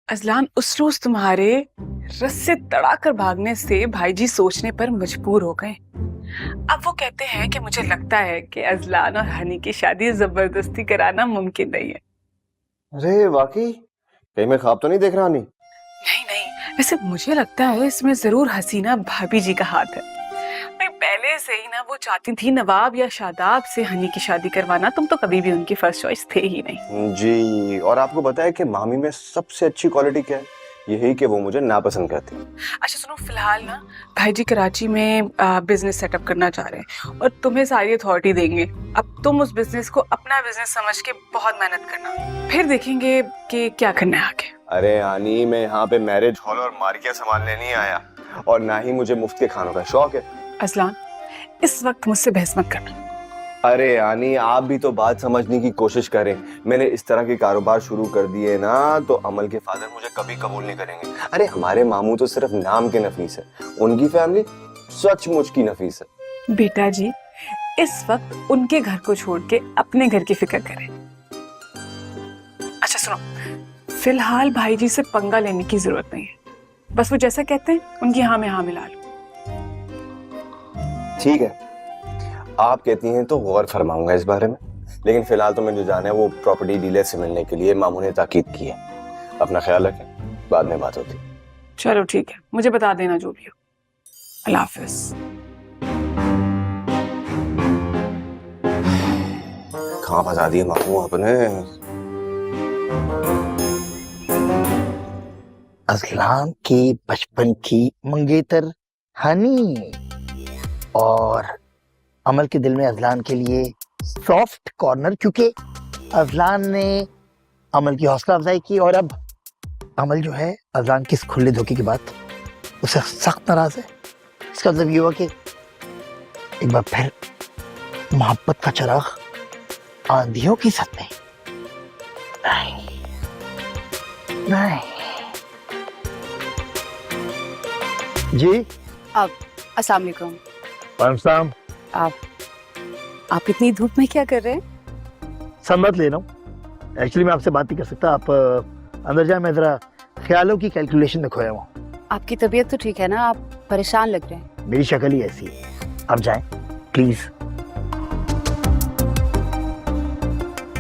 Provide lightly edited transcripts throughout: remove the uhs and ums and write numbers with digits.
अज़लान, उस रोज तुम्हारे रस से तड़ाकर भागने से भाईजी सोचने पर मजबूर हो गए। अब वो कहते हैं कि मुझे लगता है कि अज़लान और हनी की शादी जबरदस्ती कराना मुमकिन नहीं है। अरे वाकई कहीं मैं ख्वाब तो नहीं देख रहा? नहीं नहीं नहीं, वैसे मुझे लगता है इसमें जरूर हसीना भाभी जी का हाथ है। भाई पहले से ही ना वो चाहती थी नवाब या शादाब से हनी की शादी करवाना। तुम तो कभी भी उनकी फर्स्ट चॉइस थे ही नहीं। जी, और आपको पता है कि मामी में सबसे अच्छी क्वालिटी क्या है? यही कि वो मुझे नापसंद करती है। अच्छा सुनो, फिलहाल ना भाईजी कराची में बिजनेस सेटअप करना चाह रहे हैं और तुम्हें सारी अथॉरिटी देंगे। अब तुम उस बिजनेस को अपना बिजनेस समझ के बहुत मेहनत करना, फिर देखेंगे कि क्या करना है आगे। अरे आनी, मैं यहाँ पे मैरिज हॉल और मार्केट संभालने नहीं आया, और ना ही मुझे मुफ्त के खानों का शौक है। अज़लान, इस वक्त मुझसे बहस मत करना। अरे आनी, आप भी तो बात समझने की कोशिश करें। मैंने इस तरह के कारोबार शुरू कर दिए ना तो अमल के फादर मुझे कभी कबूल नहीं करेंगे। अरे हमारे मामू तो सिर्फ नाम के नफीस है, उनकी फैमिली सचमुच की नफीस है। बेटा जी, इस वक्त उनके घर को छोड़ के अपने घर की फिक्र करें। अच्छा सुनो, फिलहाल भाईजी से पंगा लेने की जरूरत नहीं है। बस वो जैसा कहते हैं उनकी हाँ में हाँ मिला लो। ठीक है, आप कहती हैं तो गौर फरमाऊंगा इस बारे में, लेकिन फिलहाल तो मुझे जाना है वो प्रॉपर्टी डीलर से मिलने के लिए। मामू ने ताकीद की है। अपना ख्याल रखें, बाद में बात होती। चलो ठीक है, मुझे बता देना जो भी हो। अल्लाह हाफिज। कहाँ फंसा दिए मामू अपने। अज़लान की बचपन की मंगेतर हनी, और अमल के दिल में अज़लान के लिए सॉफ्ट कॉर्नर, क्योंकि अज़लान ने अमल की हौसला अफजाई की और अब अमल जो है अज़लान के इस खुले धोखे की बात उससे सख्त नाराज है। इसका मतलब ये हुआ कि एक बार फिर मोहब्बत का चिराग आंधियों की सत में। नहीं नहीं जी। अस्सलाम वालेकुम। वालेकुम। आप इतनी धूप में क्या कर रहे हैं? सम्मत ले रहा हूँ। एक्चुअली मैं आपसे बात नहीं कर सकता, आप अंदर जाए, मैं जरा ख्यालों की कैलकुलेशन में खोया हूँ। आपकी तबीयत तो ठीक है ना? आप परेशान लग रहे हैं। मेरी शक्ल ही ऐसी है। आप जाएं प्लीज।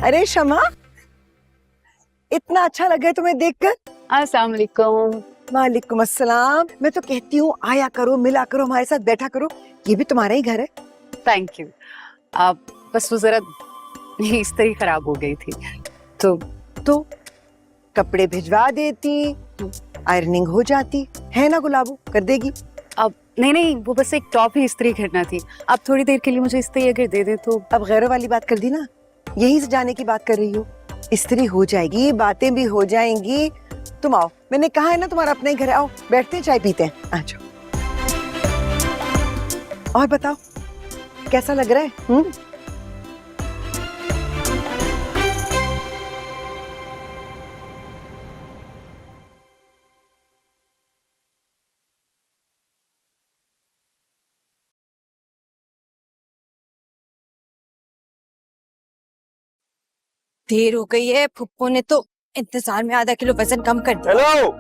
अरे शमा, इतना अच्छा लगा तुम्हें देखकर। अस्सलाम वालेकुम। वालेकुम अस्सलाम। मैं तो कहती हूँ आया करो, मिला करो, हमारे साथ बैठा करो। ये भी तुम्हारा ही घर है। Thank you. आप बस वो जरा इस्त्री खराब हो गई थी तो कपड़े भिजवा देती, आयरनिंग हो जाती है ना। गुलाबो कर देगी। अब नहीं, वो बस एक टॉप ही इस्त्री करना थी। आप थोड़ी देर के लिए मुझे इस्त्री अगर दे दे तो। अब गैरों वाली बात कर दी ना, यही से जाने की बात कर रही हो। इस्त्री हो जाएगी, बातें भी हो जाएंगी। तुम आओ, मैंने कहा है ना तुम्हारा अपना ही घर है। आओ बैठते हैं, चाय पीते हैं। आ जाओ। और बताओ कैसा लग रहा है? देर हो गई है, फुप्पो ने तो इंतजार में आधा किलो वजन कम कर दिया। हेलो,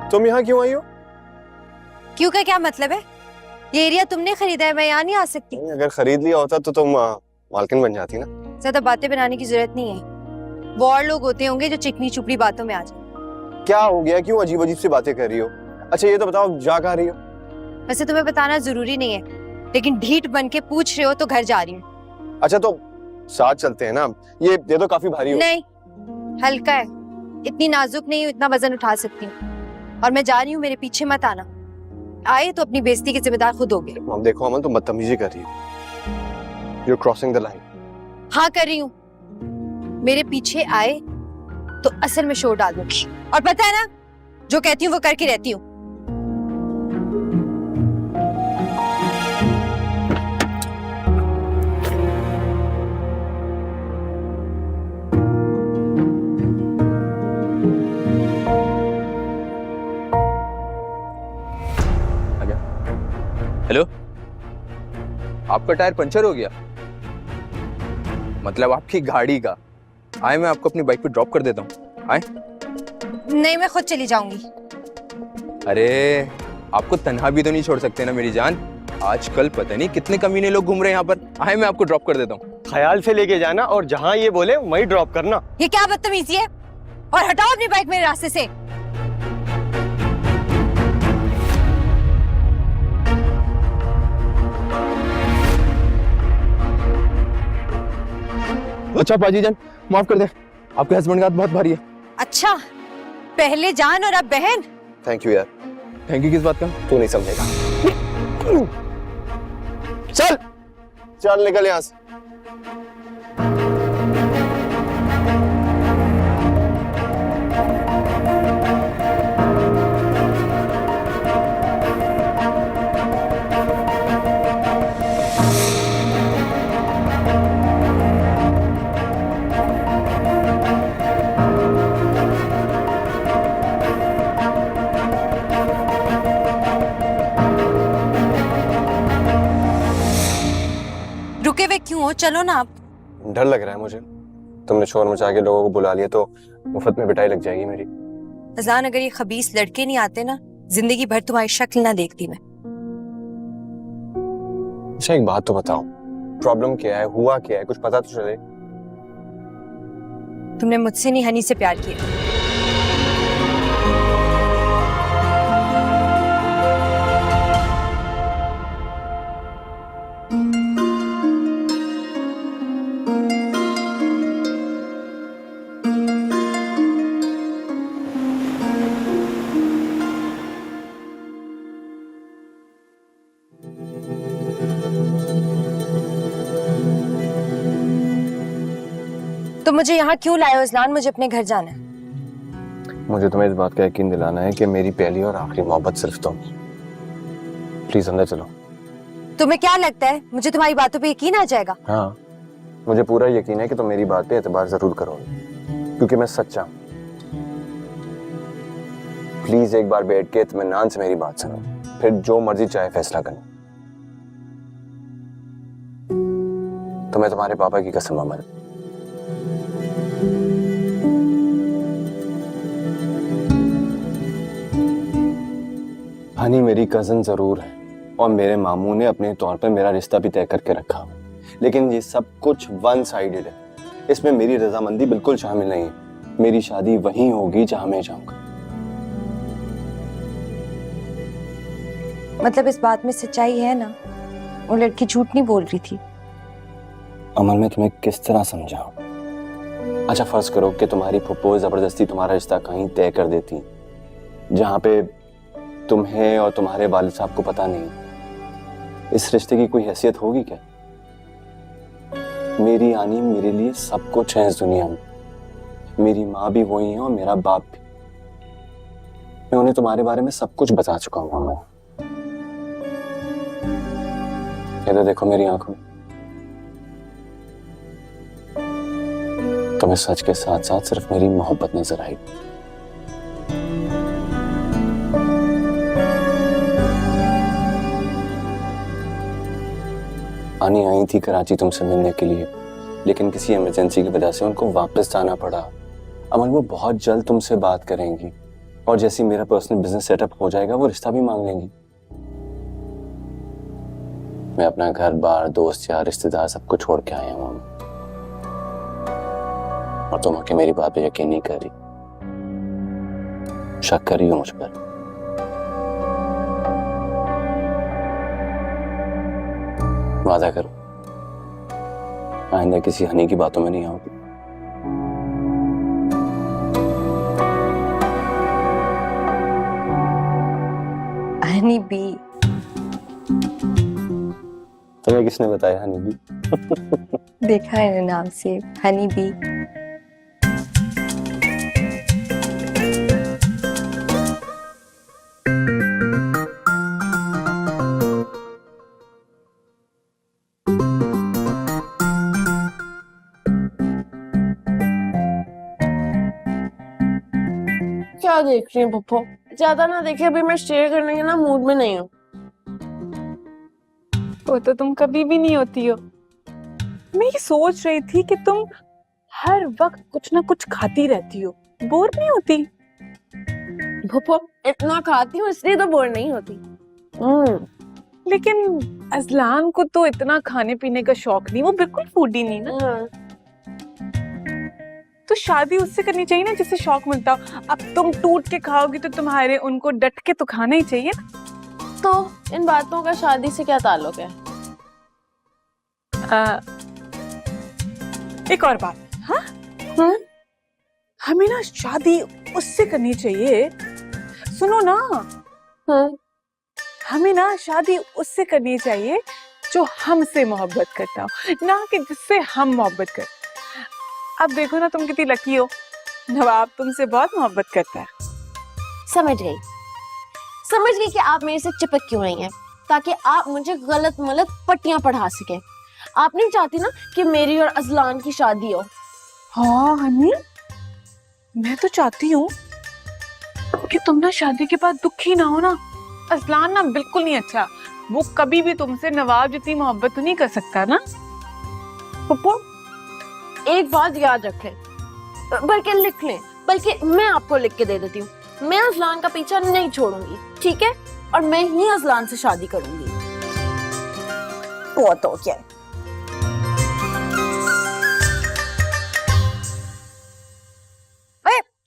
तुम यहाँ क्यों आई हो? क्यों का क्या मतलब है? ये एरिया तुमने खरीदा है, मैं यहाँ नहीं आ सकती। नहीं, अगर खरीद लिया होता तो तुम मालकिन बन जाती ना। ज्यादा बातें बनाने की जरूरत नहीं है। वो और लोग होते होंगे जो चिकनी चुपड़ी बातों में आ जाए। क्या हो गया? क्यों अजीब अजीब सी बातें कर रही हो? अच्छा ये तो बताओ, जा कहाँ रही हो? वैसे तुम्हें बताना जरूरी नहीं है, लेकिन ढीठ बन के पूछ रहे हो तो घर जा रही हूँ। अच्छा तो साथ चलते हैं ना। ये दे दो, काफी भारी हो। नहीं, हल्का है। इतनी नाजुक नहीं हूँ, इतना वजन उठा सकती हूँ। और मैं जा रही हूँ, मेरे पीछे मत आना। आए तो अपनी बेइज्जती के जिम्मेदार खुद होगे। हम देखो अमन, तुम बदतमीजी कर रही हो। You're crossing the line. हाँ कर रही हूँ। मेरे पीछे आए तो असल में शोर डाल दूंगी। और पता है ना, जो कहती हूँ वो करके रहती हूँ। हेलो, आपका टायर पंचर हो गया? मतलब आपकी गाड़ी का। आए मैं आपको अपनी बाइक पे ड्रॉप कर देता हूँ, आए। नहीं, मैं खुद चली जाऊंगी। अरे आपको तन्हा भी तो नहीं छोड़ सकते ना मेरी जान। आजकल पता नहीं कितने कमीने लोग घूम रहे हैं यहाँ पर। आए मैं आपको ड्रॉप कर देता हूँ। ख्याल से लेके जाना और जहाँ ये बोले वहीं ड्रॉप करना। ये क्या बदतमीजी है? और हटाओ अपनी बाइक मेरे रास्ते से। अच्छा पाजी जान, माफ कर दे, आपके हस्बैंड का हाथ बहुत भारी है। अच्छा, पहले जान और अब बहन। थैंक यू यार। थैंक यू किस बात का? तू नहीं समझेगा। चल चल निकल यहाँ से। रुके हुए क्यों हो? चलो ना आप। डर लग रहा है मुझे। तुमने शोर मचा के लोगों को बुला लिया तो मुफ्त में पिटाई लग जाएगी मेरी। अज़लान, अगर ये खबीस लड़के नहीं आते ना, जिंदगी भर तुम्हारी शक्ल ना देखती मैं। अच्छा एक बात तो बताओ, प्रॉब्लम क्या है, हुआ क्या है, कुछ पता तो चले। तुमने मुझसे नहीं, हनी से प्यार किया। तो मुझे यहाँ क्यों लाए हो अज़लान? मुझे अपने घर जाना है। मुझे तुम्हें इस बात का यकीन दिलाना है कि मेरी पहली और आखिरी मोहब्बत सिर्फ तुम। प्लीज अंदर चलो। तुम्हें क्या लगता है मुझे तुम्हारी बातों पे यकीन आ जाएगा? हाँ, मुझे पूरा यकीन है कि तुम मेरी बात पे एतबार जरूर करोगे, क्योंकि मैं सच्चा हूं। प्लीज एक बार बैठ के इत्मीनान से मेरी बात सुनो, फिर जो मर्जी चाहे फैसला करना। तो मैं तुम्हारे पापा की कसम अमर, हनी मेरी कजन जरूर है और मेरे मामू ने अपने तौर पर मेरा रिश्ता भी तय करके रखा हुआ, लेकिन ये सब कुछ वन साइडेड है। इसमें मेरी रजामंदी बिल्कुल शामिल नहीं है। मेरी शादी वहीं होगी जहां मैं जाऊंगा। मतलब इस बात में सच्चाई है ना? वो लड़की झूठ नहीं बोल रही थी। अमल मैं तुम्हें किस तरह समझाऊं? अच्छा फर्ज करो कि तुम्हारी फुप्पो जबरदस्ती तुम्हारा रिश्ता कहीं तय कर देती जहां पे तुम्हें और तुम्हारे वालिद साहब को पता नहीं। इस रिश्ते की कोई हैसियत होगी क्या? मेरी आनी मेरे लिए सब कुछ है इस दुनिया में। मेरी माँ भी वही है और मेरा बाप भी। मैं उन्हें तुम्हारे बारे में सब कुछ बता चुका हूँ अमल। ये तो देखो मेरी आंखों में। तुम्हें सच के साथ साथ सिर्फ मेरी मोहब्बत नजर आई। आनी आई थी कराची तुमसे मिलने के लिए, लेकिन किसी इमरजेंसी की वजह से उनको वापस जाना पड़ा। अमल वो बहुत जल्द तुमसे बात करेंगी और जैसे मेरा पर्सनल बिजनेस सेटअप हो जाएगा वो रिश्ता भी मांग लेंगी। मैं अपना घर बार, दोस्त यार, रिश्तेदार सब कुछ छोड़ के आया हूँ और तुम आके मेरी बात पे यकीन नहीं कर रही, शक कर रही हो मुझ पर। वादा करो आइंदा किसी हनी की बातों में नहीं आओगी। Honey bee. तुम्हें किसने बताया हनी बी? देखा है नाम से, हनी बी। क्या देख रही हैं पप्पो? ज्यादा ना देखे, अभी मैं शेयर करने के ना मूड में नहीं हूँ। वो तो तुम कभी भी नहीं होती हो। मैं ये सोच रही थी कि तुम हर वक्त कुछ ना कुछ खाती रहती हो, बोर नहीं होती? पप्पो इतना खाती हूँ इसलिए तो बोर नहीं होती। लेकिन अजलान को तो इतना खाने पीने का शौक नहीं, वो बिल्कुल फूडी नहीं ना। तो शादी उससे करनी चाहिए ना जिससे शौक मिलता हो। अब तुम टूट के खाओगी तो तुम्हारे उनको डट के तो खाना ही चाहिए ना। तो इन बातों का शादी से क्या ताल्लुक है? एक और बात, हाँ हमें ना शादी उससे करनी चाहिए, सुनो ना, हमें ना शादी उससे करनी चाहिए जो हमसे मोहब्बत करता हो, ना कि जिससे हम मोहब्बत करते। अब देखो ना तुम कितनी लकी हो, नवाब तुमसे बहुत मोहब्बत करता है। समझ गई कि आप मेरे से चिपक क्यों रही हैं, ताकि आप मुझे गलत मलत पट्टियां पढ़ा सके। आप नहीं चाहती ना कि मेरी और अजलान की शादी हो। हाँ हनी, मैं तो चाहती हूँ कि तुम ना शादी के बाद दुखी ना हो ना। अजलान ना बिल्कुल नहीं अच्छा, वो कभी भी तुमसे नवाब जितनी मोहब्बत तो नहीं कर सकता ना। पप्पू एक बात याद रख लें, बल्कि लिख लें, बल्कि मैं आपको लिख के दे देती हूँ, मैं अजलान का पीछा नहीं छोड़ूंगी, ठीक है? और मैं ही अजलान से शादी करूंगी। तो क्या है?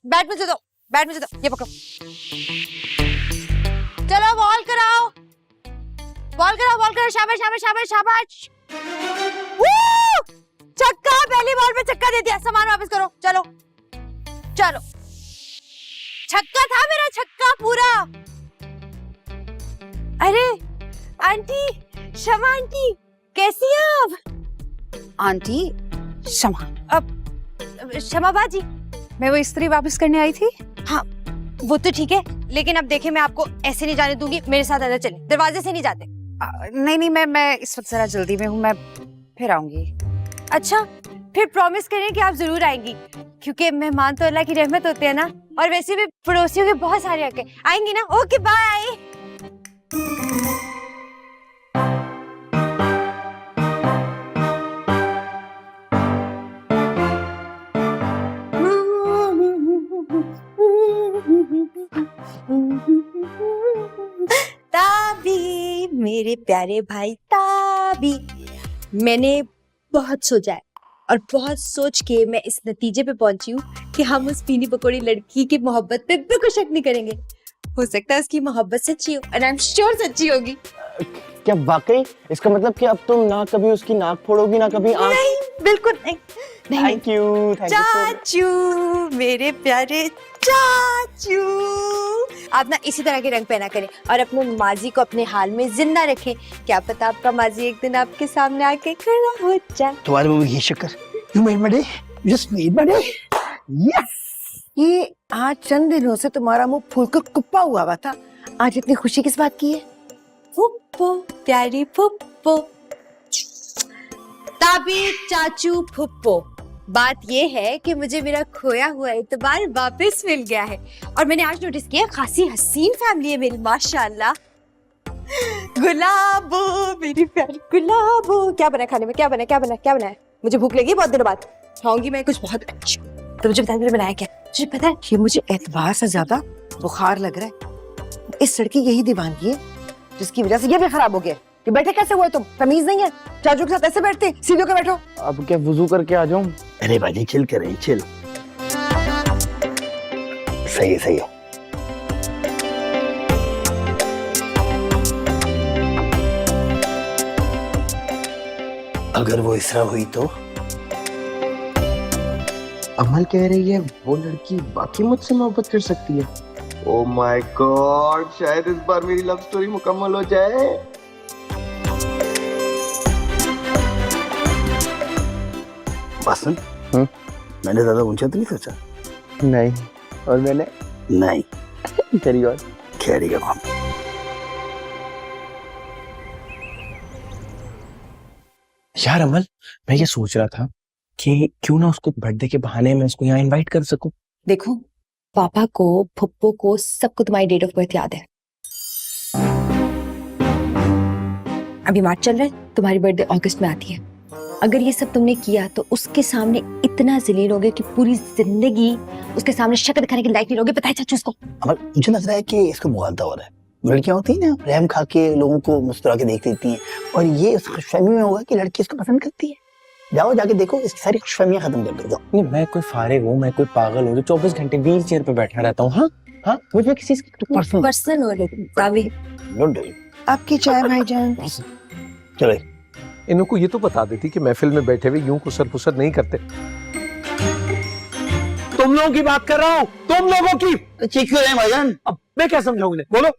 बैट मुझे दो, बैट मुझे दो, ये पकड़ो। चलो बॉल कराओ, बॉल कराओ, बॉल कराओ, शाबाश शाबाश शाबाश शाबाश। छक्का, पहली बॉल पे छक्का दे दिया, सामान वापस करो, चलो चलो। छक्का था मेरा, छक्का पूरा। अरे आंटी, शमा आंटी, कैसी हैं आप? आंटी क्षमा, अब शमा बाजी, मैं वो इस्त्री वापस करने आई थी। हाँ वो तो ठीक है, लेकिन अब देखे मैं आपको ऐसे नहीं जाने दूंगी, मेरे साथ अंदर चलें, दरवाजे से नहीं जाते। नहीं मैं इस वक्त जरा जल्दी में हूँ, मैं फिर आऊंगी। अच्छा, फिर प्रॉमिस करें कि आप जरूर आएंगी, क्योंकि मेहमान तो अल्लाह की रहमत होते हैं ना, और वैसे भी पड़ोसियों के बहुत सारे हक हैं। आएंगी ना? Okay bye. ताबी मेरे प्यारे भाई ताबी, मैंने बहुत सोचा है और बहुत सोच के मैं इस नतीजे पे पहुंची हूँ कि हम उस पीनी पकौड़ी लड़की की मोहब्बत पे बिल्कुल शक नहीं करेंगे। हो सकता है उसकी मोहब्बत सच्ची हो, एंड आई एम श्योर सच्ची होगी। क्या वाकई? इसका मतलब कि अब तुम ना कभी उसकी नाक फोड़ोगी ना कभी आंख? नहीं, बिल्कुल नहीं। थैंक यू चाचू, मेरे प्यारे चाचू, आप ना इसी तरह के रंग पहना करें और अपने माजी को अपने हाल में जिंदा रखें। क्या पता आपका माजी एक दिन आपके सामने आके खड़ा हो जाए। तुम्हारे मुंह में घी शक्कर, you made my day, just made my day. Yes, ये आज चंद दिनों से तुम्हारा मुंह फूलकर कुप्पा हुआ था, आज इतनी खुशी किस बात की है? फुप्पो, प्यारी फुप्पो, ताबी चाचू फुप्पो। बात ये है कि मुझे मेरा खोया हुआ एतबार वापस मिल गया है, और मैंने आज नोटिस किया खासी हसीन फैमिली है मेरी, माशाल्लाह। गुलाबो, मेरी प्यारी गुलाबो। क्या बना खाने में? क्या बना क्या बना क्या बना है? मुझे भूख लगी, बहुत दिनों बाद खाऊंगी मैं कुछ बहुत अच्छा। तो मुझे बता, मैंने बनाया क्या? तुझे पता है, ये मुझे एतबार से ज्यादा बुखार लग रहा है। इस लड़की यही दीवानगी है जिसकी वजह से ये भी खराब हो गया। ये बैठे कैसे हुए तुम? तमीज नहीं है? चाचू के साथ ऐसे बैठते? सीधे होकर बैठो। अब क्या वुजू करके आ जाऊं? अरे बाजी चिल कर रही, चिल। सही है सही है। अगर वो इसरा हुई तो? अमल कह रही है वो लड़की बाकी मुझसे मोहब्बत कर सकती है। ओह माय गॉड, शायद इस बार मेरी लव स्टोरी मुकम्मल हो जाए। वासन, मैंने ज्यादा ऊंचा तो नहीं सोचा? नहीं, और मैंने नहीं। तेरी और खैरी का काम। यार अमल, मैं ये सोच रहा था कि क्यों ना उसको बर्थडे के बहाने में उसको यहाँ इनवाइट कर सकूं। देखो, पापा को, फुप्पो को, सबको तुम्हारी डेट ऑफ बर्थ याद है। अभी मार्च चल रहा है, तुम्हारी बर्थडे अगस्त में आती है। अगर ये सब तुमने किया तो उसके सामने इतना जलील होगे कि पूरी जिंदगी उसके सामने शक्ल दिखाने के लायक नहीं रहोगे। पता है चाचू इसको? अमल, मुझे लग रहा है कि इसको मुगालता हो रहा है। लड़कियां होती हैं ना, रहम खा के लोगों को मुस्कुरा के देख लेती हैं, और ये उस खुशफहमी में होगा कि लड़की इसको पसंद करती है। जाओ जाके देखो, इसकी सारी खुशफहमियां खत्म कर दो। जाओ। नहीं, मैं कोई फारिग हूँ, मैं कोई पागल हूँ जो 24 घंटे व्हील चेयर पे बैठा रहता हूँ? हाँ हाँ, मुझे किसी चीज की पर्सन हो रहे Don't do it. आपकी चाय भाईजान। चलो इनको ये तो बता देती कि महफिल में बैठे हुए यूं कुसर पुसर नहीं करते। तुम लोगों की बात कर रहा हूं, तुम लोगों की। चीख क्यों रहे हैं भाईजान? अब मैं क्या समझाऊं इन्हें, बोलो।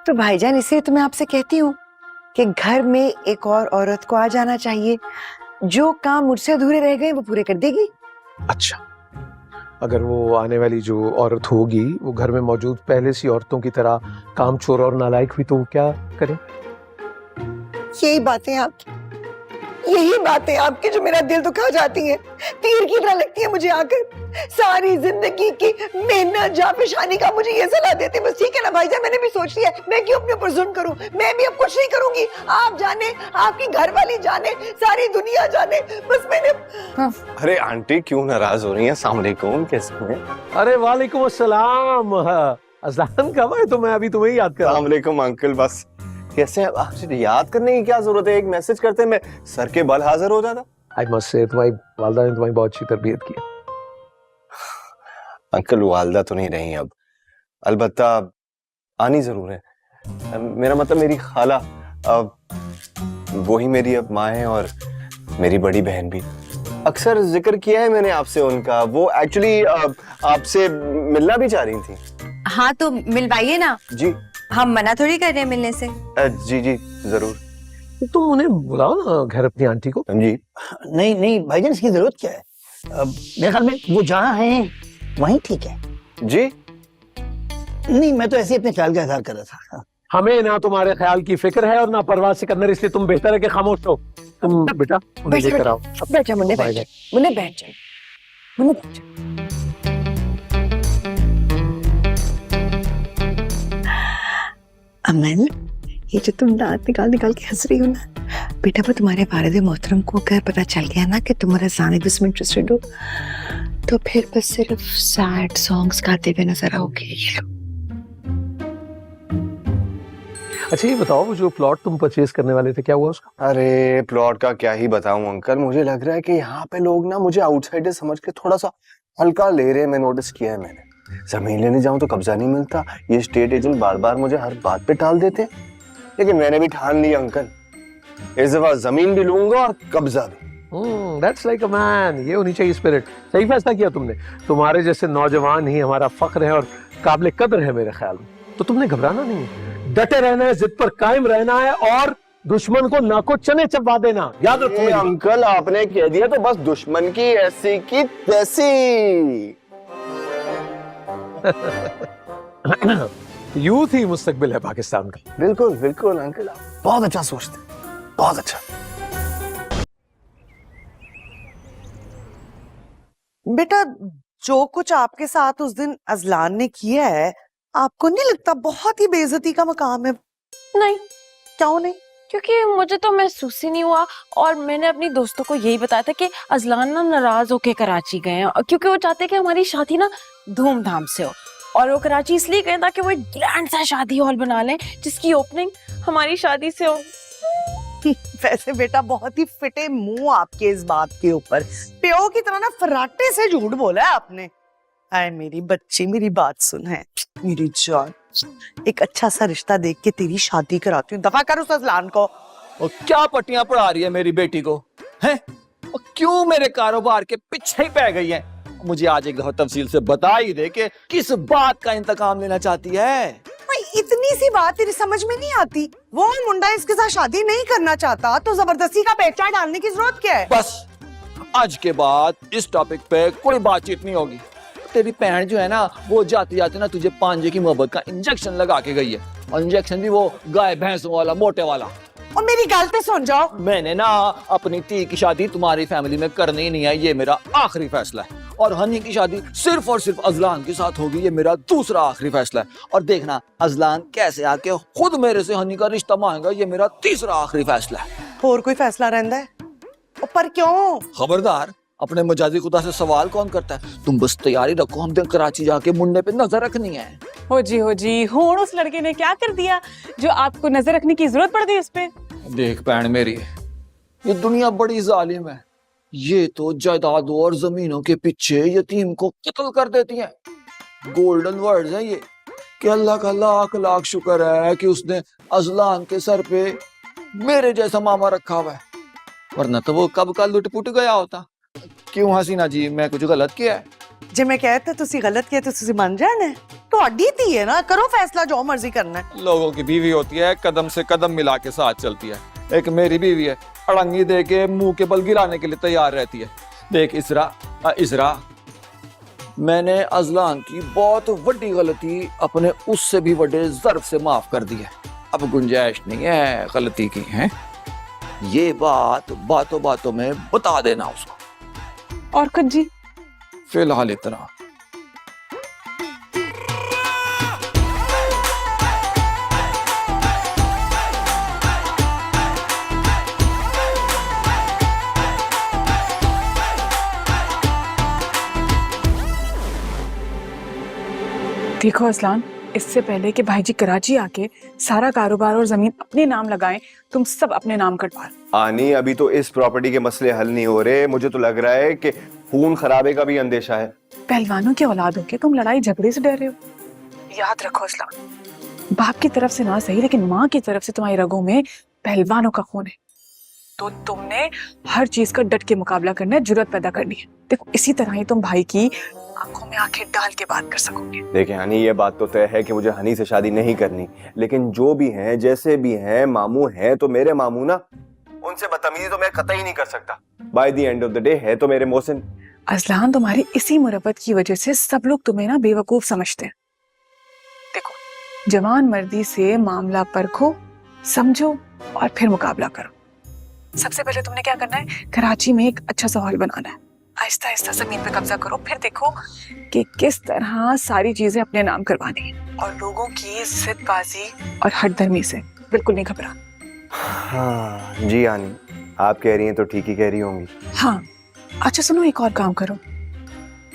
तो भाईजान इसलिए तो मैं आपसे कहती हूँ कि घर में एक और औरत को आ जाना चाहिए, जो काम मुझसे अधूरे रह गए वो पूरे कर देगी। अच्छा, अगर वो आने वाली जो औरत होगी वो घर में मौजूद पहले सी औरतों की तरह कामचोर और नालायक हुई तो वो क्या करे? यही बातें आपकी जो मेरा दिल दुखा जाती हैं, तीर की तरह लगती है मुझे आकर। सारी जिंदगी की मेहनत जाफिशानी का मुझे ये सलाह देते, बस ठीक है ना भाईजान, मैंने भी सोच लिया, मैं क्यों अपने ऊपर जुल्म करूं? मैं भी अब कुछ नहीं करूंगी। आप जाने, आपकी घरवाली जाने, सारी दुनिया जाने, बस मैंने। अरे आंटी क्यों नाराज हो रही हैं? अस्सलाम वालेकुम, कैसे हैं? अरे वालेकुम अस्सलाम। अज़लान कब है? तो मैं अभी तुम्हें याद कर रहा अस्सलाम हूं। वालेकुम अंकल, बस कैसे हैं? आपसे याद करने की क्या जरूरत है, एक मैसेज करते मैं सर के बल हाजिर हो जाता। आई मस्ट से तुम्हारी वालदा ने तुम्हारी बहुत अच्छी तरबियत की। अंकल वालदा तो नहीं रही अब, अलबत्ता आनी जरूर है। मेरा मतलब मेरी खाला, वही मेरी अब माँ है, और मेरी बड़ी बहन भी। अक्सर जिक्र किया है मैंने आपसे उनका। वो एक्चुअली आपसे मिलना भी चाह रही थी। हाँ तो मिलवाइए ना, जी हम मना थोड़ी कर रहे हैं मिलने से। जी जी जरूर। तुम उन्हें बुलाओ ना घर अपनी आंटी को। जी नहीं नहीं भाईजान, इसकी जरूरत क्या है? मेरे ख्याल में वो जहाँ है वहीं ठीक है। जी नहीं, मैं तो ऐसे ही अपने ख्याल का इजहार कर रहा था। हमें ना तुम्हारे ख्याल की फिक्र है और ना परवाह सिकंदर, इसलिए तुम बेहतर है कि खामोश रहो। तुम बेटा उन्हें लेकर आओ। बैठ जा मुन्ने, बैठ जा मुन्ने, बैठ जा मुन्ने, बैठ जा। अमन, ये जो तुम दांत निकाल निकाल के हंस रही हो ना बेटा, वो तुम्हारे वालिद मोहतरम को अगर पता चल गया ना कि तुम्हारा जाने इसमें इंटरेस्टेड हो, तो फिर बस सिर्फ सैड सॉन्ग्स गाते हुए नजर आओगे। ये लो। अच्छा ये बताओ, वो जो प्लॉट तुम परचेज करने वाले थे क्या हुआ उसका? अरे प्लॉट का क्या ही बताऊं अंकल, मुझे लग रहा है कि यहाँ पे लोग ना मुझे आउटसाइडर समझ के थोड़ा सा हल्का ले रहे हैं। मैं नोटिस किया है मैंने। जमीन लेने जाऊं तो कब्जा नहीं मिलता, ये स्टेट एजेंट बार बार मुझे हर बात पे टाल देते। लेकिन मैंने भी ठान लिया अंकल, इस दफा जमीन भी लूंगा और कब्जा भी। That's like a man, ये होनी चाहिए स्पिरिट। सही फैसला किया तुमने। तुम्हारे जैसे नौजवान ही हमारा फख्र है और काबिल कद्र है मेरे ख्याल में। तो तुमने घबराना नहीं है, डटे रहना है, जिद पर कायम रहना है और दुश्मन को नाको चने चबा देना, याद रखो। अंकल आपने कह दिया तो बस दुश्मन की ऐसी की तैसी। यूथ ही मुस्तकबिल है पाकिस्तान का। बिल्कुल बिल्कुल अंकल, आप बहुत अच्छा सोचते हैं, बहुत अच्छा। बेटा, जो कुछ आपके साथ उस दिन अजलान ने किया है, आपको नहीं लगता बहुत ही बेइज्जती का मकाम है? नहीं, क्यों नहीं? क्योंकि मुझे तो महसूस ही नहीं हुआ, और मैंने अपनी दोस्तों को यही बताया था कि अजलान ना नाराज होके कराची गए हैं, क्योंकि वो चाहते कि हमारी शादी ना धूमधाम से हो। और वो कराची इसलिए गए ताकि वो एक ग्रैंड सा शादी हॉल बना लें जिसकी ओपनिंग हमारी शादी से हो। वैसे बेटा बहुत ही फिटे मुंह आपके इस बात के ऊपर, प्यो की तरह ना फराटे से झूठ बोला है आपने। आए मेरी बच्ची, मेरी बात सुन है मेरी जान, एक अच्छा सा रिश्ता देख के तेरी शादी कराती हूँ, दफा कर उस अजलान को। और क्या पट्टियां पढ़ा रही है मेरी बेटी को, हैं? और क्यों मेरे कारोबार के पीछे ही पै गई है? मुझे आज एक दफा तफसील से बता ही दे कि किस बात का इंतकाम लेना चाहती है। भाई इतनी सी बात तेरी समझ में नहीं आती? वो मुंडा इसके साथ शादी नहीं करना चाहता तो जबरदस्ती का पेचा डालने की जरूरत क्या है? बस आज के बाद इस टॉपिक पे कोई बातचीत नहीं होगी। तेरी बहन जो है ना, वो जाते जाते ना तुझे पांजे की मोहब्बत का इंजेक्शन लगा के गई है, और इंजेक्शन भी वो गाय भैंसों वाला मोटे वाला। और मेरी गलती सुन जाओ, मैंने ना अपनी धी की शादी तुम्हारी फैमिली में करनी ही नहीं है, ये मेरा आखिरी फैसला है। और हनी की शादी सिर्फ और सिर्फ अजलान के साथ होगी, ये मेरा दूसरा आखिरी फैसला है। और देखना अजलान कैसे आके खुद मेरे से हनी का रिश्ता मांगेगा, ये मेरा तीसरा आखिरी फैसला है। और कोई फैसला रहता है? पर क्यों? खबरदार, अपने मजाजी खुदा से सवाल कौन करता है? तुम बस तैयारी रखो, हमने कराची जाके मुंडे पे नजर रखनी है। हो जी होड़ उस लड़के ने क्या कर दिया जो आपको नजर रखने की जरूरत पड़ गई उस पे? देख भैन मेरी, ये दुनिया बड़ी जालिम है। ये तो जायदादों और जमीनों के पीछे यतीम को कत्ल कर देती है। गोल्डन वर्ड्स हैं ये कि अल्लाह का लाख लाख शुक्र है कि उसने अजलान के सर पे मेरे जैसा मामा रखा हुआ है, वरना तो वो कब का लुट-पुट गया होता। क्यों हसीना जी, मैं कुछ गलत किया है? जे मैं कहता तुसी गलत किया तो तुसी मान जाना है। तो अड्डी थी है ना, करो फैसला जो मर्जी करना है। लोगों की बीवी होती है, कदम से कदम मिला के साथ चलती है। एक मेरी बीवी है, अड़ंगी दे के मुंह के बल गिराने के लिए तैयार रहती है। देख इसरा, मैंने अजलान की बहुत बड़ी गलती अपने उससे भी बड़े ज़र्फ से माफ कर दी है। अब गुंजाइश नहीं है गलती की है। ये बात बातों बातों में बता देना उसको। और कुछ जी? फिलहाल इतना। देखो असलान, इससे पहले कि भाईजी कराची आके सारा कारोबार और जमीन अपने नाम लगाएं, तुम सब अपने नाम कटवा लो। आनी, अभी तो इस प्रॉपर्टी के मसले हल नहीं हो रहे। मुझे तो लग रहा है कि खून खराबे का भी अंदेशा है। पहलवानों की औलाद हो के तुम लड़ाई झगड़े से डर रहे हो? याद रखो असलान, बाप की तरफ से ना सही लेकिन माँ की तरफ से तुम्हारी रगों में पहलवानों का खून है। तो तुमने हर चीज का डट के मुकाबला करना है, जुर्रत पैदा करनी है। देखो इसी तरह ही तुम भाई की आंखों में आंखें डाल के बात कर सकोगे। देखिए हनी, ये बात तो तय है कि मुझे हनी से शादी नहीं करनी, लेकिन जो भी हैं, जैसे भी हैं, मामू हैं तो मेरे मामू ना। उनसे बदतमीजी तो मैं कतई नहीं कर सकता। By the end of the day है तो मेरे मोहसिन। अजलान, तुम्हारी इसी मुरब्बत की वजह से सब लोग तुम्हें ना बेवकूफ समझते हैं। देखो, जवान मर्दी से मामला परखो, समझो और फिर मुकाबला करो। सबसे पहले तुमने क्या करना है, कराची में एक अच्छा सा हॉल बनाना है। आहिस्ता आहिस्ता जमीन पे कब्जा करो, फिर देखो कि किस तरह सारी चीजें अपने नाम करवानी है। और लोगों की जिद्दबाजी और हठधर्मी से बिल्कुल नहीं घबराना। हाँ जी आनी, आप कह रही हैं तो ठीक ही कह रही होंगी। हाँ, अच्छा सुनो, एक और काम करो।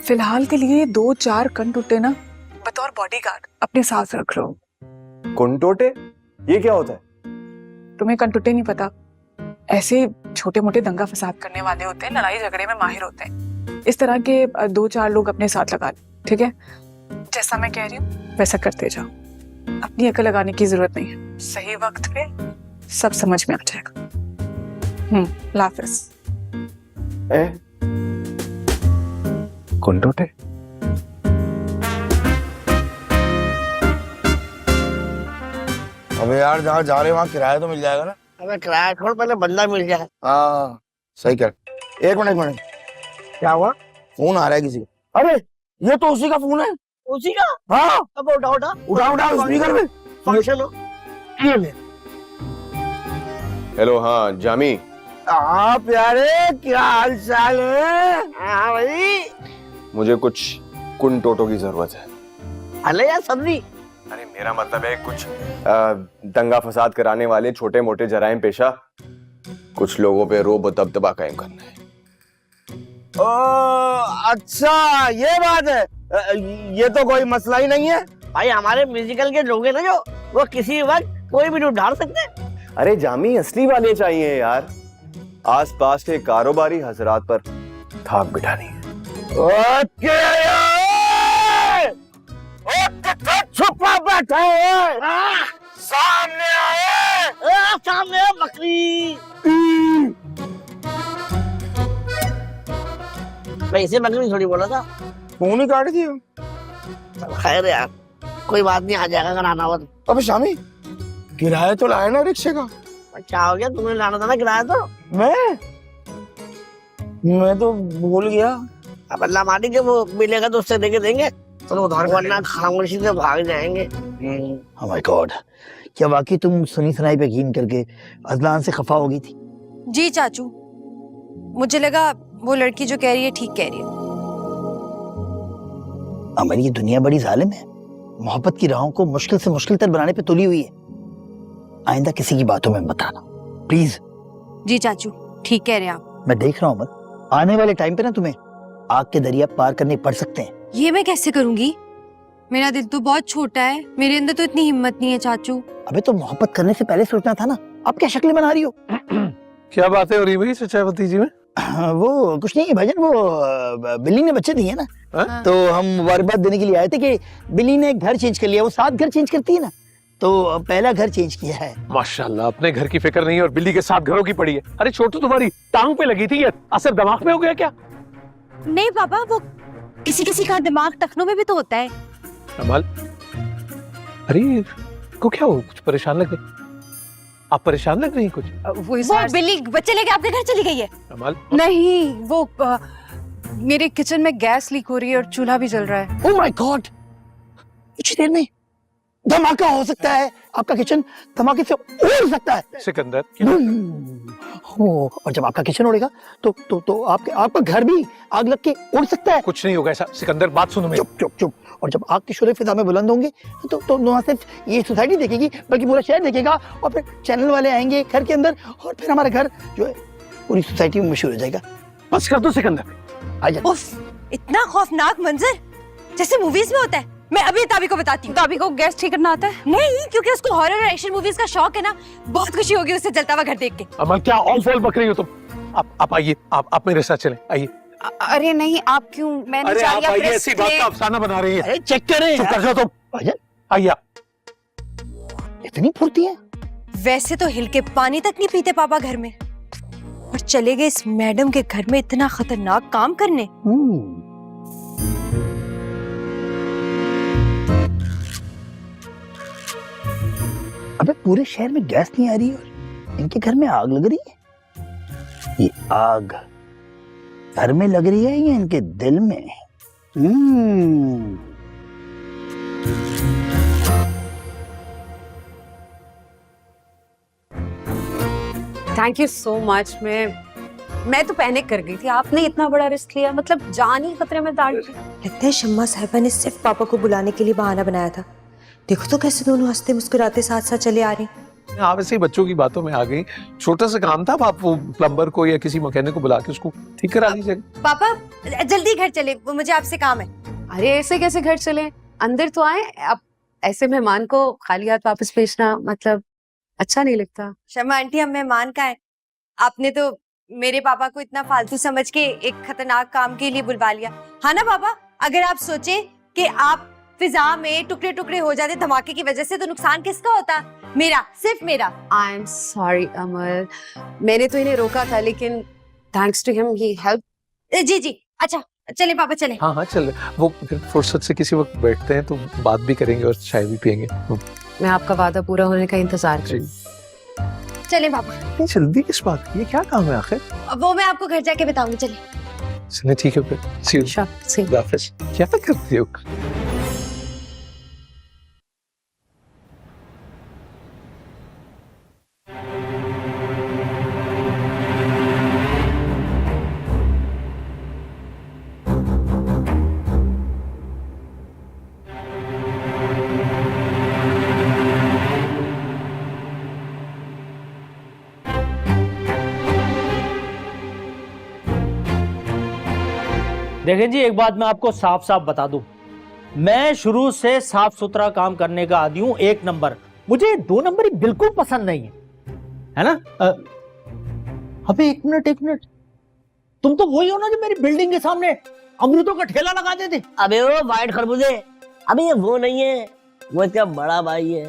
फिलहाल के लिए 2-4 कनटुट्टे ना बतौर बॉडीगार्ड अपने साथ रख लो। कुंटोटे? ये क्या होता है? तुम्हें कनटुट्टे नहीं पता? ऐसे छोटे मोटे दंगा फसाद करने वाले होते हैं, लड़ाई झगड़े में माहिर होते हैं। इस तरह के 2-4 लोग अपने साथ लगा लो, ठीक है? जैसा मैं कह रही हूँ वैसा करते जाओ। अपनी अकल लगाने की जरूरत नहीं है, सही वक्त पे सब समझ में आ जाएगा। लाफिज। कुंटोटे? अबे यार, जहाँ जा रहे वहाँ किराया तो मिल जाएगा ना? अबे किराया छोड़, पहले बंदा मिल जाए। हाँ सही कर। एक मिनट, क्या हुआ? फोन आ रहा है किसी का। अरे ये तो उसी का फोन है। उसी का? हाँ, अब उठा स्पीकर में फंक्शन हो। ये ले। हेलो, हाँ जामी। हाँ प्यारे, क्या हाल चाल है? हाँ भाई। मुझे कुछ कुंटोटों की जरूरत है। अले यार सब्जी। अरे मेरा मतलब है कुछ दंगा फसाद कराने वाले छोटे मोटे जराइम पेशा कुछ लोगों पे रोब और दबदबा कायम करना है। अच्छा ये बात है। ये तो कोई मसला ही नहीं है भाई। हमारे म्यूजिकल के लोग हैं ना, जो वो किसी वक्त कोई भी रूप ढाल सकते हैं। अरे जामी, असली वाले चाहिए यार। आसपास के कारोबारी हजरात पर धाक बिठानी है। ओके छुपा बैठा है, सामने आए। सामने बकरी। मैं इसे बकरी थोड़ी बोला था। फोन ही काट दिया। खैर यार, कोई बात नहीं, आ जाएगा अगर आना हो तो। अबे शामी, किराया तो लाया ना रिक्शे का? क्या हो गया, तुमने लाना था ना किराया तो। मैं तो भूल गया। अब अल्लाह मानी के वो मिलेगा तो उससे देके देंगे, तो उधार वरना खामोशी से भाग जाएंगे। Oh my God, क्या वाकई तुम सुनी सुनाई पे यकीन करके अजलान से खफा हो गई थी? जी चाचू, मुझे लगा वो लड़की जो कह रही है ठीक कह रही है। अमर, ये दुनिया बड़ी जालिम है। मोहब्बत की राहों को मुश्किल से मुश्किल तर बनाने पे तुली हुई है। आइंदा किसी की बातों में मत आना प्लीज। जी चाचू, ठीक कह रहे हैं आप। मैं देख रहा हूँ अमल, आने वाले टाइम पे ना तुम्हें आग के दरिया पार करने पड़ सकते हैं। ये मैं कैसे करूंगी? मेरा दिल तो बहुत छोटा है, मेरे अंदर तो इतनी हिम्मत नहीं है चाचू। अबे तो मोहब्बत करने से पहले सोचना था ना, अब क्या शक्लें बना रही हो? क्या बातें हो रही भाई सच्चाई भतीजी में? वो कुछ नहीं भाईजान, वो बिल्ली ने बच्चे दिए ना, तो हम मुबारकबाद देने के लिए आए थे कि बिल्ली ने घर चेंज कर लिया। वो 7 घर चेंज करती है ना, तो पहला घर चेंज किया है। माशाल्लाह, अपने घर की फिक्र नहीं है और बिल्ली के 7 घरों की पड़ी है। अरे छोटू, तुम्हारी टांग पे लगी थी, ये असर दिमाग में हो गया क्या? नहीं पापा, वो किसी का दिमाग टखनों में भी तो होता है। अमल, अरे को क्या हो, कुछ परेशान लग रही? आप परेशान लग रही हैं कुछ? वो बिल्ली बच्चे लेके आपके घर चली गई है। अमल, नहीं, वो मेरे किचन में गैस लीक हो रही है और चूल्हा भी जल रहा है। ओह माय गॉड, कुछ देर में धमाका हो सकता है, आपका किचन धमाके से उड़ सकता है। सिकंदर, हो, और जब आपका किचन उड़ेगा तो आपका घर भी आग लग के उड़ सकता है। कुछ नहीं होगा ऐसा। सिकंदर, बात सुनो मेरी। चुप चुप चुप। और जब आग के शोले फिजा में बुलंद होंगे तो ना सिर्फ ये सोसाइटी देखेगी बल्कि पूरा शहर देखेगा, और फिर चैनल वाले आएंगे घर के अंदर, और फिर हमारा घर जो है पूरी सोसाइटी में मशहूर हो जाएगा। बस कर दो सिकंदर। आजा। उफ, इतना खौफनाक मंजर जैसे मूवीज में होता है। मैं अभी ताबी को बताती हूँ। ताबी को गैस ठीक करना आता है? नहीं, क्योंकि उसको हॉरर और एक्शन मूवीज का शौक है ना, बहुत खुशी होगी उसे जलता हुआ घर देख के। अमल, क्या ऑल फॉल बक रही हो तुम? आप आइए, आप मेरे साथ चलें, आइए। अरे नहीं, आप क्यों? मैं नहीं अरे चाह आप रही, आइए, ऐसी बात का अफसाना बना रही है। अरे चेक करें। चुप कर जाओ तुम। भाईजान, आइए आप। इतनी फुर्ती है? वैसे तो हिल के पानी तक नहीं पीते पापा घर में, और चले गए इस मैडम के घर में इतना खतरनाक काम करने। अबे पूरे शहर में गैस नहीं आ रही और इनके घर में आग लग रही है। ये आग घर में लग रही है या इनके दिल में? Thank you so much. मैं तो पैनिक कर गई थी। आपने इतना बड़ा रिस्क लिया, मतलब जान ही खतरे में डाल दी। लगता है शम्मा साहिबा ने सिर्फ पापा को बुलाने के लिए बहाना बनाया था। देखो तो कैसे दोनों हंसते मुस्कुराते साथ साथ चले आ रहे हैं। आप ऐसे ही बच्चों की बातों में आ गई। छोटा सा काम था, आप वो प्लम्बर को या किसी मैकेनिक को बुला के उसको ठीक करा लीजिए। पापा जल्दी घर चले, मुझे आपसे काम है। अरे ऐसे कैसे घर चले? अंदर तो आए। अब ऐसे मेहमान को खाली हाथ वापस भेजना मतलब अच्छा नहीं लगता। शम्मा आंटी, हम मेहमान का है। आपने तो मेरे पापा को इतना फालतू समझ के एक खतरनाक काम के लिए बुलवा लिया। हाँ ना पापा? अगर आप सोचे कि आप फिजा में टुकड़े टुकड़े हो जाते धमाके की वजह से, तो नुकसान किसका होता? मेरा, सिर्फ मेरा। आई एम सॉरी अमर, मैंने तो इन्हें रोका था, लेकिन थैंक्स टू हिम ही हेल्प। जी जी, अच्छा चले पापा चले। हाँ हाँ चल, वो फुर्सत से किसी वक्त बैठते हैं तो बात भी करेंगे और चाय भी पियेंगे। मैं आपका वादा पूरा होने का इंतजार करूँ। चले पापा। इतनी जल्दी किस बात की? ये क्या काम है आखिर? वो मैं आपको घर जाके बताऊंगी। चले। चलिए ठीक है फिर। सी यू। खुदा हाफिज। क्या करती हो? देखें जी, एक बात मैं आपको साफ साफ बता दूं, मैं शुरू से साफ सुथरा काम करने का आदी हूं, 1 नंबर। मुझे 2 नंबर ही बिल्कुल पसंद नहीं है ना? अबे एक मिनट, तुम तो वही हो ना जो मेरी बिल्डिंग के सामने अमरूदों का ठेला लगा देते? अबे वो वाइट खरबूजे, अबे ये वो नहीं है, वो इसका बड़ा भाई है।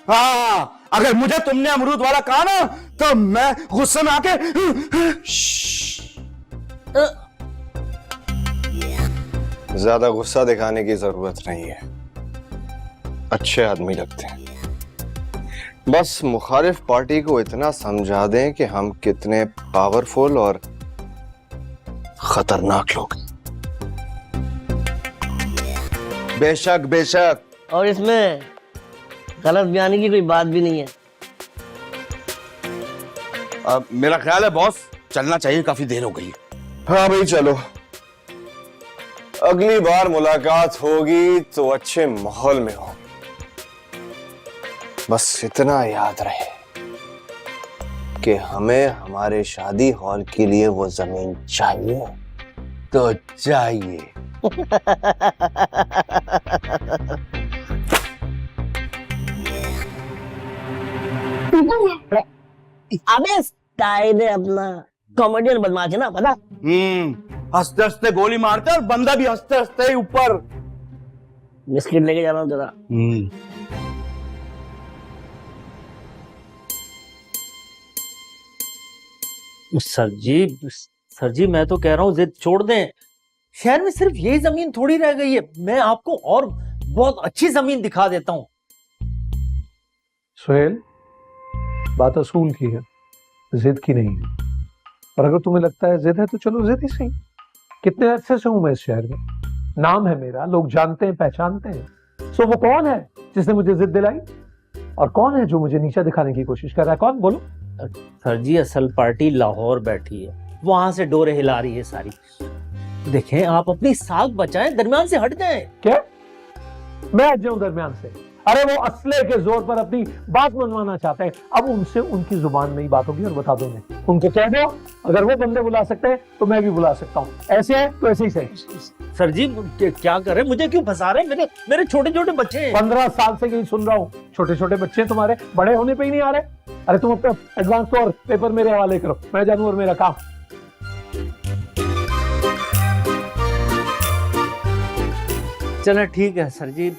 हाँ, अगर मुझे तुमने अमरूद वाला कहा ना तो मैं गुस्से में आके ज्यादा गुस्सा दिखाने की जरूरत नहीं है, अच्छे आदमी लगते हैं। बस मुखालिफ पार्टी को इतना समझा दें कि हम कितने पावरफुल और खतरनाक लोग हैं। बेशक बेशक। और इसमें गलत बयानी की कोई बात भी नहीं है। अब मेरा ख्याल है बॉस चलना चाहिए, काफी देर हो गई। हाँ भाई चलो, अगली बार मुलाकात होगी तो अच्छे माहौल में होगी। बस इतना याद रहे, कि हमें हमारे शादी हॉल के लिए वो जमीन चाहिए तो चाहिए। अबे स्टाइल है अपना, कॉमेडियन बदमाश है ना, पता? हंसते हंसते गोली मारते और बंदा भी हंसते हंसते ऊपर। बिस्किट लेके जा रहा हूँ जरा। सर जी मैं तो कह रहा हूँ जिद छोड़ दें। शहर में सिर्फ यही जमीन थोड़ी रह गई है, मैं आपको और बहुत अच्छी जमीन दिखा देता हूँ। सुहेल, बात असूल की है, जिद की नहीं है। और अगर तुम्हें लगता है जिद है तो चलो जिद ही सही। कितने अच्छे से हूं मैं इस शहर में, नाम है मेरा, लोग जानते हैं पहचानते हैं। सो वो कौन है जिसने मुझे जिद दिलाई और कौन है जो मुझे नीचा दिखाने की कोशिश कर रहा है? कौन, बोलो। सर जी असल पार्टी लाहौर बैठी है, वहां से डोरे हिला रही है सारी। देखें आप अपनी साख बचाएं, दरमियान से हट जाएं। क्या मैं हट जाऊं दरमियान से? अरे वो असले के जोर पर अपनी बात मनवाना चाहते हैं। अब उनसे उनकी जुबान में ही बात होगी और बता दो मैं उनको कह दो, अगर वो बंदे बुला सकते हैं तो मैं भी बुला सकता हूँ। ऐसे है तो ऐसे ही सही। सर जी क्या करें, मुझे क्यों फंसा रहे हैं? मेरे छोटे छोटे बच्चे हैं। 15 साल से यही सुन रहा हूँ, छोटे छोटे बच्चे तुम्हारे, बड़े होने पे ही नहीं आ रहे। अरे तुम अपना एडवांस तो और पेपर मेरे हवाले करो, मैं जानू और मेरा काम। चलो ठीक है सर जी,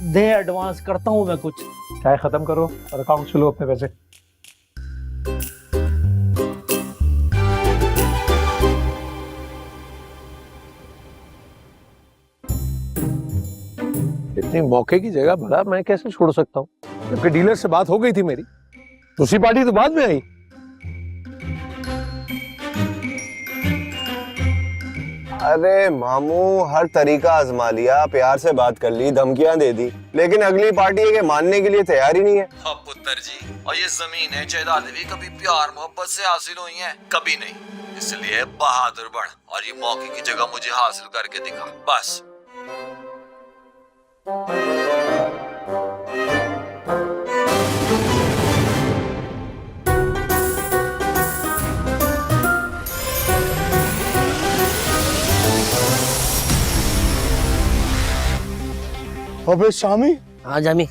दे एडवांस, करता हूँ मैं कुछ। चाय खत्म करो और अकाउंट चलो अपने पैसे। इतनी मौके की जगह भला मैं कैसे छोड़ सकता हूँ? जबकि डीलर से बात हो गई थी मेरी, दूसरी पार्टी तो बाद में आई। अरे मामू, हर तरीका आजमा लिया, प्यार से बात कर ली, धमकियां दे दी, लेकिन अगली पार्टी है कि मानने के लिए तैयार ही नहीं है। हाँ पुत्र जी, और ये जमीन है जायदाद भी कभी प्यार मोहब्बत से हासिल हुई है? कभी नहीं। इसलिए बहादुर बन और ये मौके की जगह मुझे हासिल करके दिखा, बस। अबे शामी। हाँ जामी।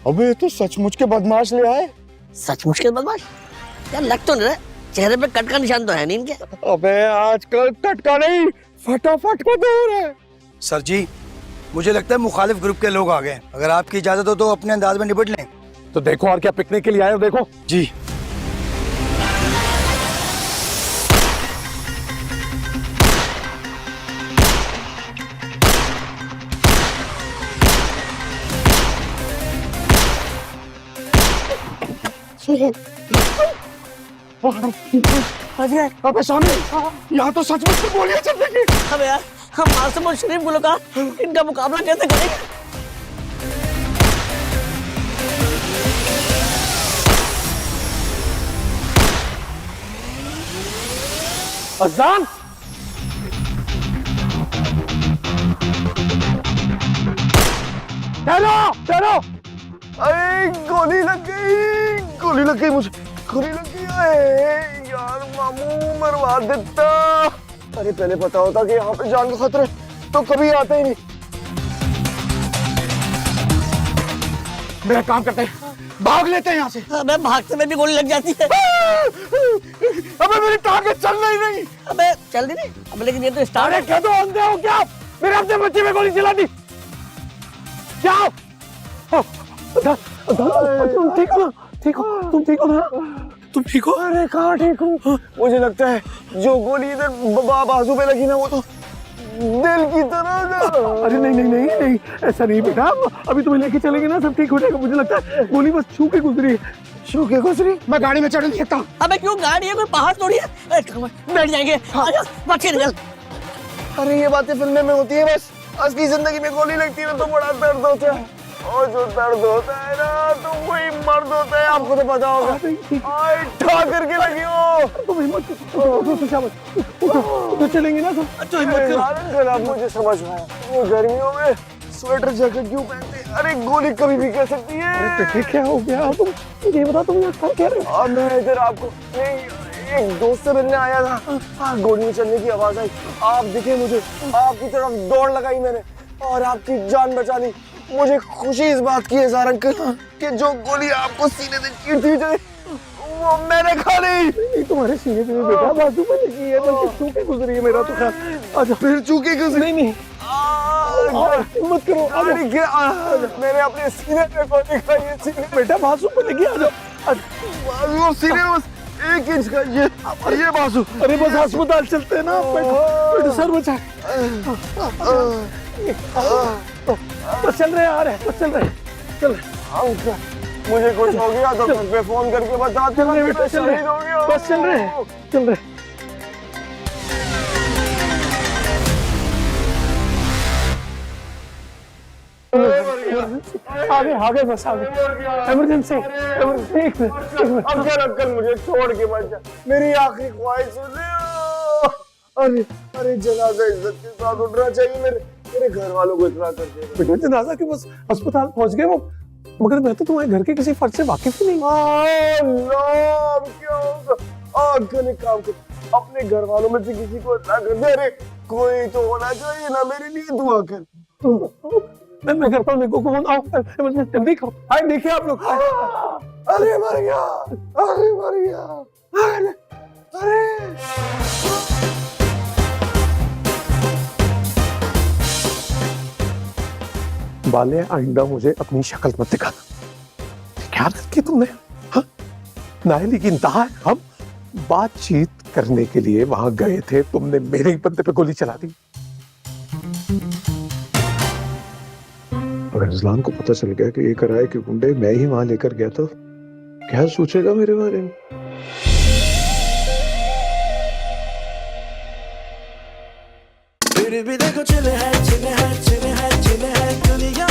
अबे ये तो सचमुच के बदमाश ले आए। सचमुच के बदमाश? यार लग तो नहीं रहा, चेहरे पे कट का निशान तो है नहीं इनके। अबे आजकल कट का नहीं, फटाफट को दूर है। सर जी मुझे लगता है मुखालिफ ग्रुप के लोग आ गए। अगर आपकी इजाजत हो तो अपने अंदाज में निपट लें। तो देखो और क्या पिकनिक के लिए आए हो, देखो जी। अबे शामी, यहाँ तो सचमुच की गोलियां चल रही हैं। अबे यार हम मासूम और शरीफ गुलों का इनका मुकाबला कैसे करेंगे? अजान, ठहरो ठहरो। अरे गोली लग गई, गोली लग गई मुझे, गोली लग गई। अरे यार मामू मरवा देता। अरे पहले पता होता कि यहाँ पे जान का खतरा है तो कभी आता ही नहीं। मेरा काम करते हैं, भाग लेते हैं यहाँ से। अबे भागते में भी गोली लग जाती है। अबे मेरी टांगें चल नहीं। अबे चल नहीं रही। अब लेकिन ये तो स्टार्ट है। क्या तो अंधे हो क्या? मेरे अपने बच्चे में गोली चला दी क्या? तुम ठीक हो? ठीक हो? तुम ठीक हो ना? तुम ठीक हो? अरे कहाँ ठीक हूँ? मुझे लगता है जो गोली इधर बाजू पे लगी ना वो तो दिल की तरह। अरे नहीं नहीं नहीं नहीं, ऐसा नहीं बेटा, अभी तुम्हें लेके चलेंगे ना सब ठीक हो जाएगा। मुझे लगता है गोली बस छू के गुजरी। छू के गुजरी? मैं गाड़ी में चढ़ नहीं सकता। अबे क्यों? गाड़ी है, कोई पहाड़ थोड़ी है। बैठ जाएंगे। आजा बच के निकल। अरे ये बातें फिल्में में होती है, बस असली जिंदगी में गोली लगती है तो बड़ा दर्द होता है। और जो दर्द होता है ना तो वही मर्द होता है, आपको तो पता होगा। ठा करके लगी हो। तुम हिम्मत उठो, चलेंगे ना सब। अच्छा हिम्मत करो। मुझे समझ में आया, वो गर्मियों में स्वेटर जैकेट क्यों पहनते हैं? अरे गोली कभी भी कह सकती है। बेटे क्या हो गया तुम ये बता, तुम यहाँ क्या कह रहे हो? मैं इधर आपको नहीं, एक दोस्त से मिलने आया था। गोली चलने की आवाज आई, आप दिखे मुझे, आपकी तरफ दौड़ लगाई मैंने और आपकी जान बचा ली। मुझे खुशी इस बात की है ज़ार अंकल कि जो गोली आपको सीने से चीरती थी वो मैंने खा ली। तुम्हारे सीने पे बेटा बाजू में लगी है, बल्कि चूके गुजरी है मेरा तो ख्याल। अच्छा फिर चूके गुजरी? नहीं मत करो। मैंने अपने सीने पे गोली खाई है। सीने बेटा बाजू पे लगी, आ जाओ। बाजू सीने में बस 1 इंच का ये बाजू। अरे बस अस्पताल चलते हैं ना बेटा, सर बचा। बस चल रहे आ रहे हैं, बस चल रहे चल रहे। मुझे कुछ हो गया तो घर पे फोन करके बता। चल रहे बेटा, चल रहे, बस चल रहे चल रहे। आगे बस आगे। इमरजेंसी अंकल मुझे छोड़ के मत जा, मेरी आखिरी ख्वाहिश सुन ले। अरे अरे जनाजा इज्जत के साथ उठना चाहिए। मेरे घर वालों को इतना कर दे। बेटा जनाजा के बस अस्पताल पहुंच गए वो, मगर मैं तो तुम्हारे घर के किसी फर्ज से वाकिफ ही नहीं। क्या होगा? अंकल एक काम कर, अपने घर वालों में से किसी को इतना कर दे। अरे कोई तो होना चाहिए ना, मेरे लिए दुआ कर। मैं करता हूँ, देखो कौन आओ जल्दी करो। आए देखिए आप लोग। अरे मर गया, अरे मर गया, अरे बाले आइंदा मुझे अपनी शक्ल मत दिखाना। क्या की तुमने? हाँ नाइली की इंतहा है। हम बातचीत करने के लिए वहां गए थे, तुमने मेरे ही बंदे पे गोली चला दी। अगर अजलान को पता चल गया कि ये कराए के गुंडे मैं ही वहां लेकर गया तो क्या सोचेगा मेरे बारे में? फिर भी देखो चिल है दुनिया।